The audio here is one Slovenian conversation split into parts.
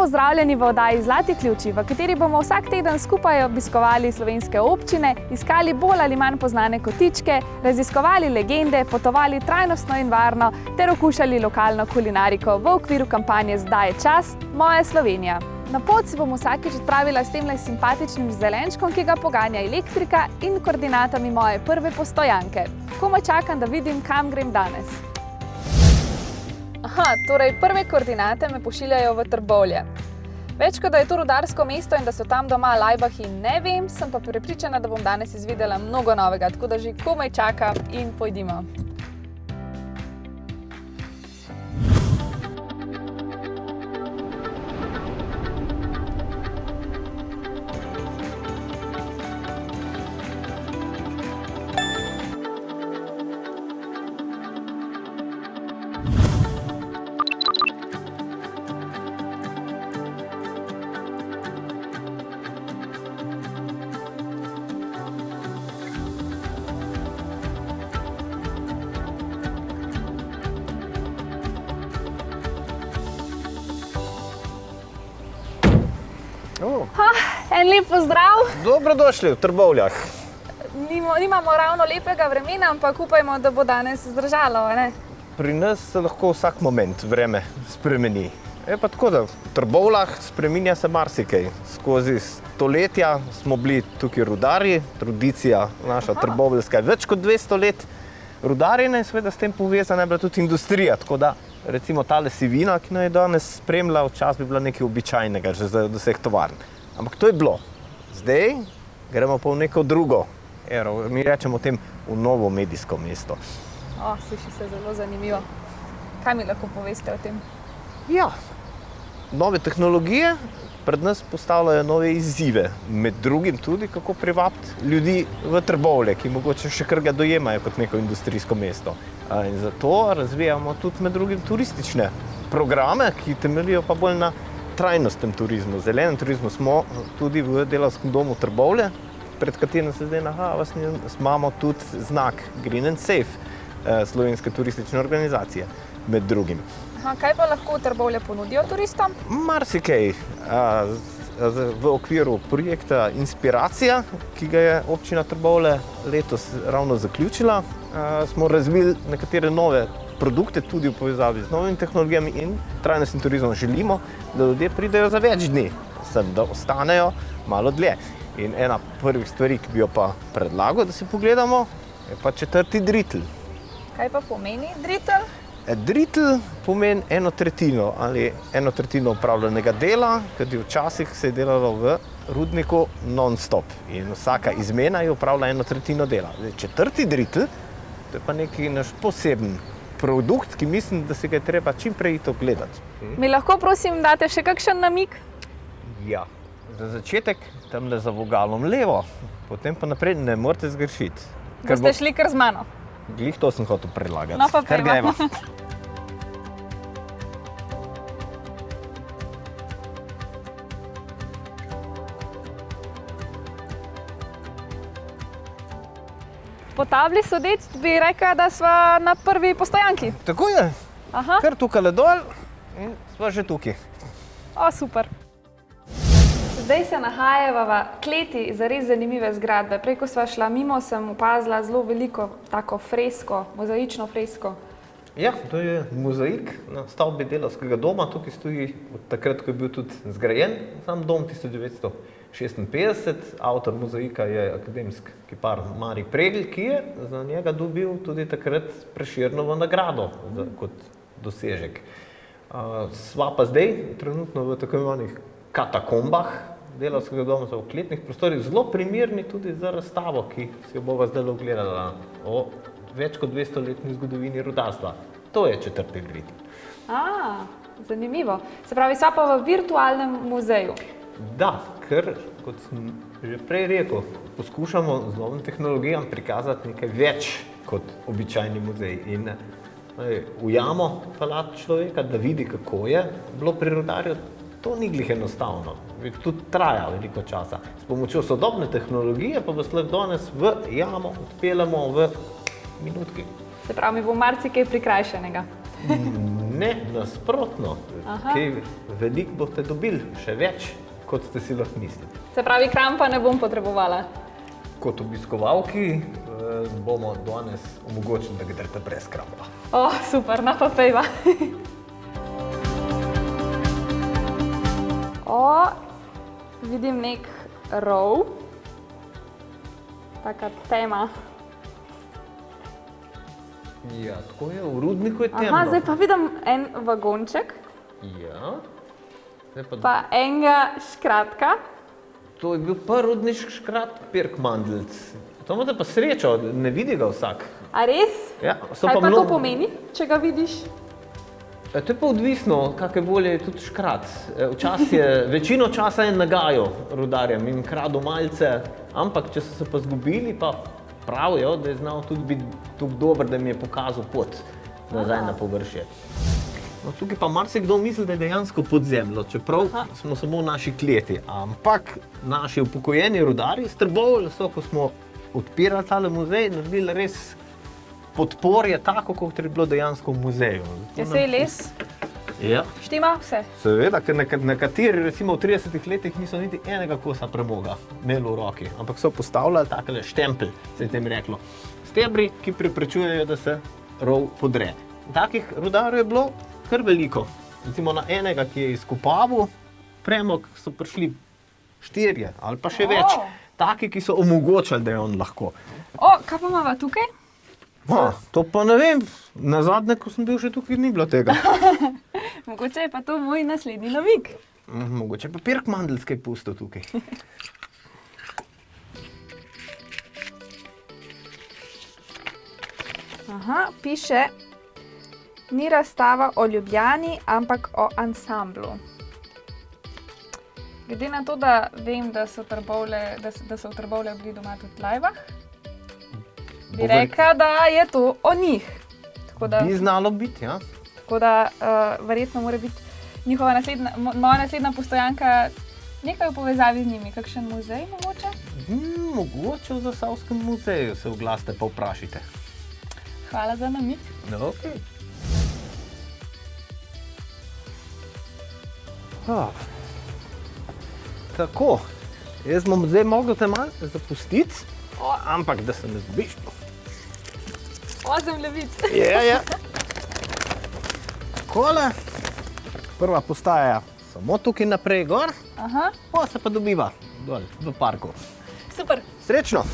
pozdravljeni v oddaji Zlati ključi, v kateri bomo vsak teden skupaj obiskovali slovenske občine, iskali bolj ali manj poznane kotičke, raziskovali legende, potovali trajnostno in varno ter okušali lokalno kulinariko v okviru kampanje Zdaj je čas, moja Slovenija. Na pot se bom vsakič odpravila s temle simpatičnim zelenčkom, ki ga poganja elektrika, in koordinatami moje prve postojanke. Komaj čakam, da vidim, kam grem danes. Torej prve koordinate me pošiljajo v Trbovlje. Več kot da je to rudarsko mesto in da so tam doma lajbahi, ne vem, sem pa prepričana, da bom danes izvedela mnogo novega, tako da že komaj čakam in pojdimo. En lep pozdrav. Dobrodošli v Trbovljah. Nimamo ravno lepega vremena, ampak upajmo, da bo danes zdržalo, ne? Pri nas se lahko vsak moment vreme spremeni. Je pa tako, da v Trbovljah spreminja se marsikaj. Skozi stoletja smo bili tukaj rudarji, tradicija naša trbovljska je več kot 200 let rudarjenja in seveda s tem povezana je bila tudi industrija, tako da recimo tale sivina, ki nas je danes spremlja, včasih bi bila nekaj običajnega že za vseh tovarn. Ampak to je bilo. Zdaj gremo pa v neko drugo ero. Mi rečemo tem v novo medijsko mesto. Sliši se zelo zanimivo. Kaj mi lahko poveste o tem? Ja, nove tehnologije pred nas postavljajo nove izzive. Med drugim tudi, kako privabiti ljudi v Trbovlje, ki mogoče še kar ga dojemajo kot neko industrijsko mesto. In zato razvijamo tudi med drugim turistične programe, ki temeljijo pa bolj na trajnostnem turizmu. Zelenem turizmu smo tudi v Delavskem domu Trbovlje, pred katerim se zdaj imamo tudi znak Green and Safe slovenske turistične organizacije, med drugim. Kaj pa lahko Trbovlje ponudijo turistom? Marsikaj. V okviru projekta Inspiracija, ki ga je občina Trbovlje letos ravno zaključila, smo razvili nekatere nove produkte tudi v povezavi z novimi tehnologijami in trajnostnim turizmom. Želimo, da ljudje pridejo za več dni, da ostanejo malo dlje. In ena prvih stvari, ki bi jo pa predlagal, da si pogledamo, je pa 4. dritl. Kaj pa pomeni dritl? Dritl pomeni 1/3 ali 1/3 opravljenega dela, kajti včasih se je delalo v rudniku non-stop in vsaka izmena je opravila 1/3 dela. 4. dritl, to je pa neki naš poseben produkt, ki mislim, da se ga je treba čim prej iti ogledati. Mi lahko, prosim, date še kakšen namig? Ja, za začetek tamle za vogalom levo, potem pa naprej ne morete zgrešiti. Boste šli kar z mano? Glih to sem hotel predlagati. No pa kar greva. Po tabli sodeč bi rekla, da sva na prvi postojanki. Tako je. Kar tukaj dol in sva že tukaj. Super. Zdaj se nahajava v kleti zares zanimive zgradbe. Prej, ko sva šla mimo, sem opazila zelo veliko tako fresko, mozaično fresko. Ja, to je mozaik na stavbi Delavskega doma. Tukaj stoji od takrat, ko je bil tudi zgrajen sam dom 1956. Avtor mozaika je akademski kipar Marij Pregl, ki je za njega dobil tudi takrat Prešernovo nagrado kot dosežek. Sva pa zdaj trenutno v tako imenovanih katakombah Delavskega doma, v kletnih prostorih, zelo primerni tudi za razstavo, ki si jo bova zdaj ogledala o več kot 200-letni zgodovini rudarstva. To je 4. dritl. Zanimivo. Se pravi, sva pa v virtualnem muzeju. Da, ker, kot sem že prej rekel, poskušamo z novim tehnologijam prikazati nekaj več kot običajni muzej in ujamo peljati človeka, da vidi, kako je bilo pri rudarju. To ni glih enostavno, tudi traja veliko časa. S pomočjo sodobne tehnologije pa vas lahko danes v jamo odpeljemo v minutki. Se pravi, mi bo marsikaj prikrajšanega. Ne, nasprotno. Veliko boste dobili, še več, kot ste si lahko mislili. Se pravi, krampa ne bom potrebovala. Kot obiskovalki bomo danes omogočili, da greste brez krampa. Super, na pa pejva. Vidim nek rov. Taka tema. Ja, tako je, v rudniku je temno. Zdaj pa vidim en vagonček. Ja. Pa enega škratka. To je bil prvi rudniški škrat Pirkmandeljc. To imate pa srečo, ne vidi ga vsak. A res? Ja, Kaj pa to pomeni, če ga vidiš? To je pa odvisno, kakšne volje je tudi škrat. Večino časa je nagajo rudarjem in krado malce, ampak če so se pa zgubili, pa pravijo, da je znal tudi biti tako dober, da mi je pokazal pot nazaj na površje. No, tukaj pa marsikdo misli, da je dejansko podzemlje, čeprav smo samo v naši kleti. Ampak naši upokojeni rudarji iz Trbovlja so, ko smo odpirali tale muzej, naredili res podporje tako, kot je bilo dejansko v muzeju. Je sej les? Ja. Štima vse? Seveda, ker nekateri recimo v 30 letih niso niti enega kosa premoga imeli v roki, ampak so postavljali takele štempelj, se je tem reklo. Stebri, ki preprečujejo, da se rov podre. Takih rudarjev je bilo kar veliko. Recimo na enega, ki je izkopaval premog, so prišli 4 ali pa še več. Taki, ki so omogočali, da je on lahko. Kaj pa imava tukaj? To pa ne vem. Nazadnje, ko sem bil še tukaj, ni bilo tega. Mogoče je pa to moj naslednji namig. Mogoče pa Pirkmandeljc kaj pustil tukaj. Piše, ni razstava o Ljubljani, ampak o ansamblu. Glede na to, da vem, da so v Trbovlje bili doma tudi Laibach, bi rekla, da je to o njih. Bi znalo biti, ja. Tako da verjetno mora biti moja naslednja postojanka nekaj v povezavi z njimi. Kakšen muzej mogoče? Mogoče v Zasavskem muzeju se oglasite pa vprašajte. Hvala za namig. Okej. Tako, jaz bom zdaj mogel te malo zapustiti, ampak da se ne zgubiš. Zemljevid. Ja. Takole, prva postaja samo tukaj naprej gor, pa se pa dobiva dol v parku. Super. Srečno!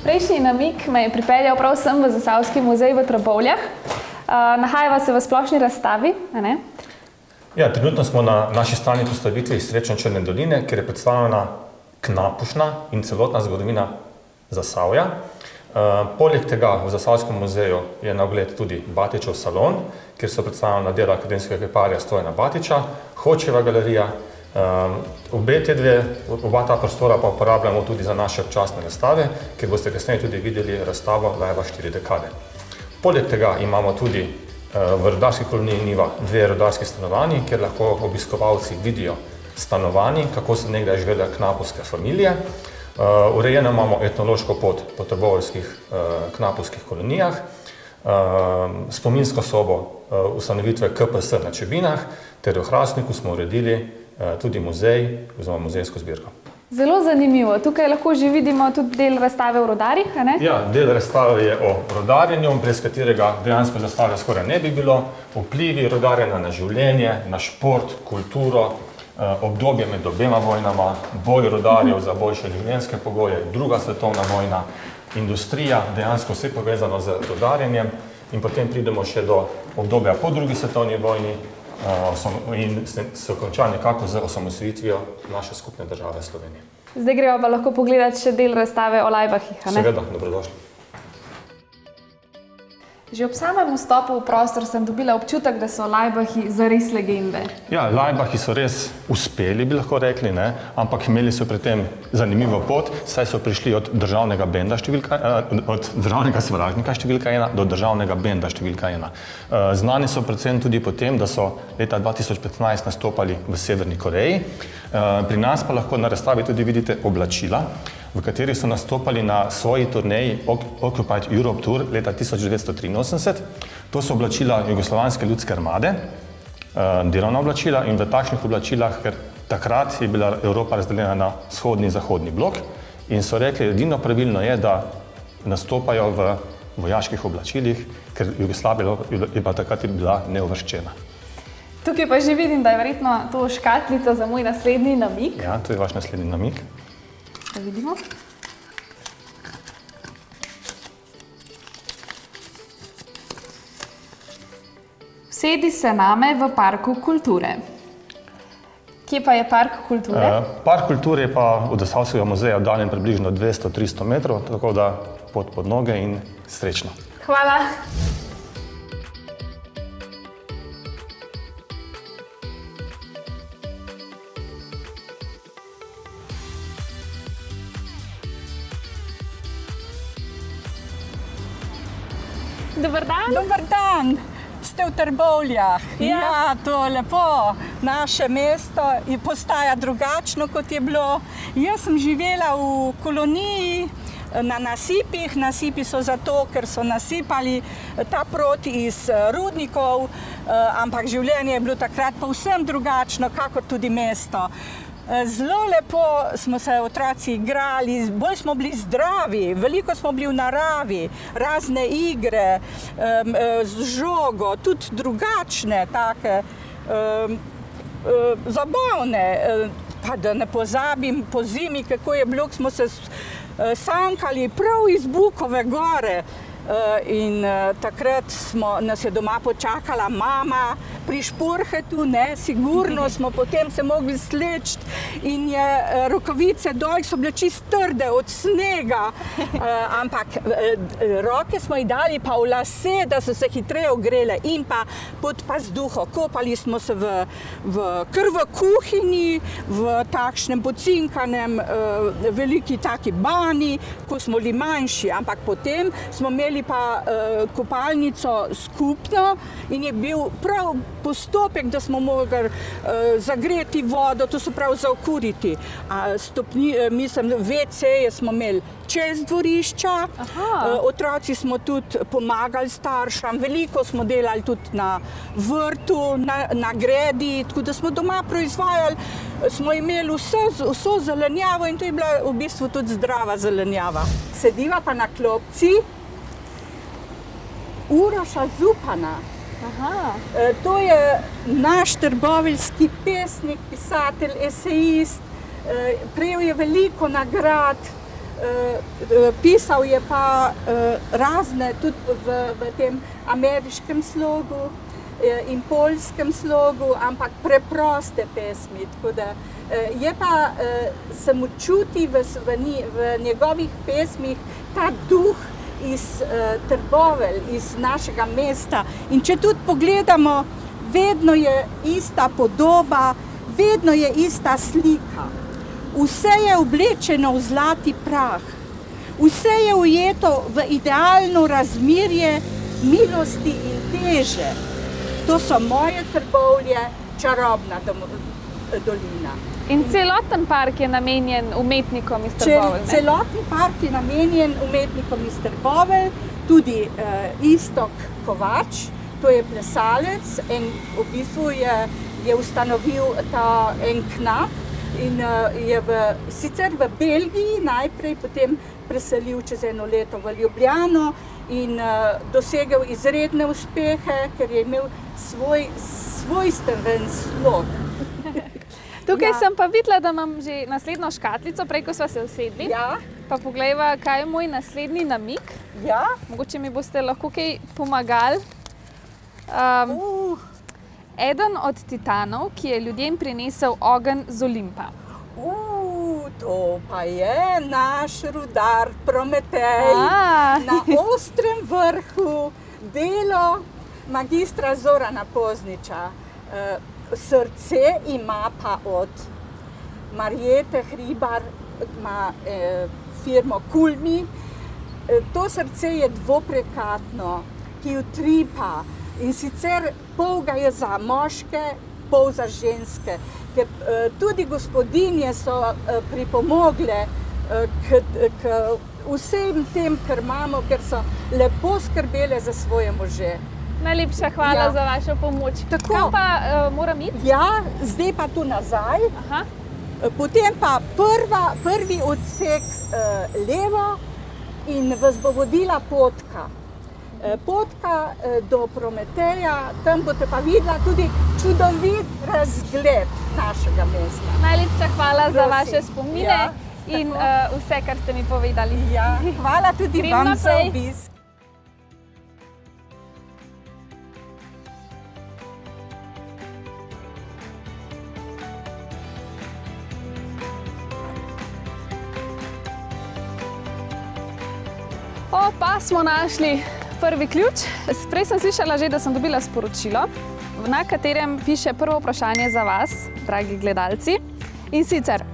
Prejšnji namig me je pripeljal prav sem v Zasavski muzej v Trbovljah. Nahajava se v splošni razstavi, a ne? Ja, trenutno smo na naši stalni postavitvi Srečno Črne doline, kjer je predstavljena knapušna in celotna zgodovina Zasavja. Poleg tega v Zasavskem muzeju je na ogled tudi Batičev salon, kjer so predstavljena dela akademskega kiparja Stojana Batiča, Hočeva galerija. Oba ta prostora pa uporabljamo tudi za naše občasne razstave, kjer boste kasneje tudi videli razstavo Laibach 4 dekade. Poleg tega imamo tudi v rudarski koloniji Niva 2 rudarski stanovanji, kjer lahko obiskovalci vidijo stanovanji, kako so nekdaj živele knapovske familije. Urejeno imamo etnološko pot po trbovljskih knapovskih kolonijah, spominsko sobo ustanovitve KPS na Čebinah, ter v Hrastniku smo uredili tudi muzej oziroma muzejsko zbirko. Zelo zanimivo. Tukaj lahko že vidimo tudi del razstave o rudarjih, a ne? Ja, del razstave je o rudarjenju, brez katerega dejansko razstave skoraj ne bi bilo. Vplivi rudarjenja na življenje, na šport, kulturo, obdobje med obema vojnama, boj rudarjev za boljše življenjske pogoje, druga svetovna vojna, industrija, dejansko vse povezano z rudarjenjem in potem pridemo še do obdobja po drugi svetovni vojni, in se konča nekako z osamosvojitvijo naše skupne države Slovenije. Zdaj greva pa lahko pogledati še del razstave o Laibachih, a ne? Seveda, dobrodošli. Že ob samem vstopu v prostor sem dobila občutek, da so Laibachi zares legende. Ja, Laibachi so res uspeli, bi lahko rekli, ne? Ampak imeli so pri tem zanimivo pot, saj so prišli od državnega benda od državnega sovražnika številka 1 do državnega benda številka 1. Znani so predvsem tudi po tem, da so leta 2015 nastopali v Severni Koreji. Pri nas pa lahko na razstavi tudi vidite oblačila, v kateri so nastopali na svoji turneji Occupied Europe Tour leta 1983. To so oblačila Jugoslovanske ljudske armade, delovna oblačila, in v takšnih oblačilah, ker takrat je bila Evropa razdeljena na vzhodni in zahodni blok, in so rekli, edino pravilno je, da nastopajo v vojaških oblačilih, ker Jugoslavija je pa takrat bila neuvrščena. Tukaj pa že vidim, da je verjetno to škatlica za moj naslednji namig. Ja, to je vaš naslednji namig. Da vidimo. Sedi se name v Parku kulture. Kje pa je Park kulture? Park kulture je pa od Zasavskega muzeja oddaljen približno 200-300 metrov, tako da pot pod noge in srečno. Hvala. Dober dan. Dober dan. Ste v Trbovljah. Ja, to je lepo. Naše mesto postaja drugačno, kot je bilo. Jaz sem živela v koloniji na nasipih. Nasipi so zato, ker so nasipali ta proti iz rudnikov, ampak življenje je bilo takrat povsem drugačno, kakor tudi mesto. Zelo lepo smo se otroci igrali, bolj smo bili zdravi, veliko smo bili v naravi, razne igre z žogo, tudi drugačne, take zabavne. Pa da ne pozabim po zimi, kako je bilo, smo se sankali prav iz Bukove gore. In takrat nas je doma počakala mama pri Šporhetu, sigurno smo potem se mogli sleči in je rokavice dol so bile čisto trde od snega, ampak roke smo ji dali pa v lase, da so se hitreje ogrele, in pa pod pazduho. Kopali smo se kar v kuhinji, v takšnem pocinkanem veliki taki bani, ko smo bili manjši, ampak potem smo imeli pa kopalnico skupno in je bil prav postopek, da smo mogli zagreti vodo, to so prav zaokuriti. WC-je smo imeli čez dvorišča, otroci smo tudi pomagali staršem, veliko smo delali tudi na vrtu, na gredi, tako da smo doma proizvajali, smo imeli vso zelenjavo in to je bila v bistvu tudi zdrava zelenjava. Sediva pa na klopci Uroša Zupana. To je naš trboveljski pesnik, pisatelj, esejist, prejel je veliko nagrad, pisal je pa razne tudi v tem ameriškem slogu in poljskem slogu, ampak preproste pesmi. Tako da je pa, se mu čuti v njegovih pesmih ta duh iz Trbovelj, iz našega mesta. In če tudi pogledamo, vedno je ista podoba, vedno je ista slika. Vse je oblečeno v zlati prah, vse je ujeto v idealno razmerje milosti in teže. To so moje Trbovlje, čarobna dolina. In celoten park je namenjen umetnikom iz Trbovelj? Celoten park je namenjen umetnikom iz Trbovelj, tudi Iztok Kovač, to je plesalec, in v bistvu je ustanovil ta en knap in je sicer v Belgiji najprej, potem preselil čez eno leto v Ljubljano in dosegel izredne uspehe, ker je imel svojsteven slog. Tukaj sem pa videla, da imam že naslednjo škatlico, prej ko sva se usedli. Ja. Pa poglejva, kaj je moj naslednji namig. Ja. Mogoče mi boste lahko kaj pomagali. Eden od titanov, ki je ljudem prinesel ogenj z Olimpa. To pa je naš rudar Prometej. Na ostrem vrhu delo magistra Zorana Pozniča. Srce ima pa od Marjete Hribar, ima firmo Kulmi. To srce je dvoprekatno, ki utripa in sicer pol ga je za moške, pol za ženske. Ker tudi gospodinje so pripomogle k vsem tem, kar imamo, ker so lepo skrbele za svoje može. Najlepša hvala za vašo pomoč. Tako. Kam pa moram iti? Ja, zdaj pa tu nazaj. Aha. Potem pa prvi odsek levo in vas bo vodila potka. Potka do Prometeja, tam boste pa videla tudi čudovit razgled našega mesta. Najlepša hvala za Prosim. vaše spomine in vse, kar ste mi povedali. Ja, hvala tudi Grem vam za naprej. obisk. Pa smo našli prvi ključ. Prej sem slišala že, da sem dobila sporočilo, na katerem piše prvo vprašanje za vas, dragi gledalci. In sicer,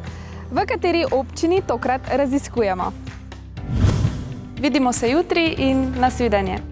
v kateri občini tokrat raziskujemo? Vidimo se jutri in nasvidenje.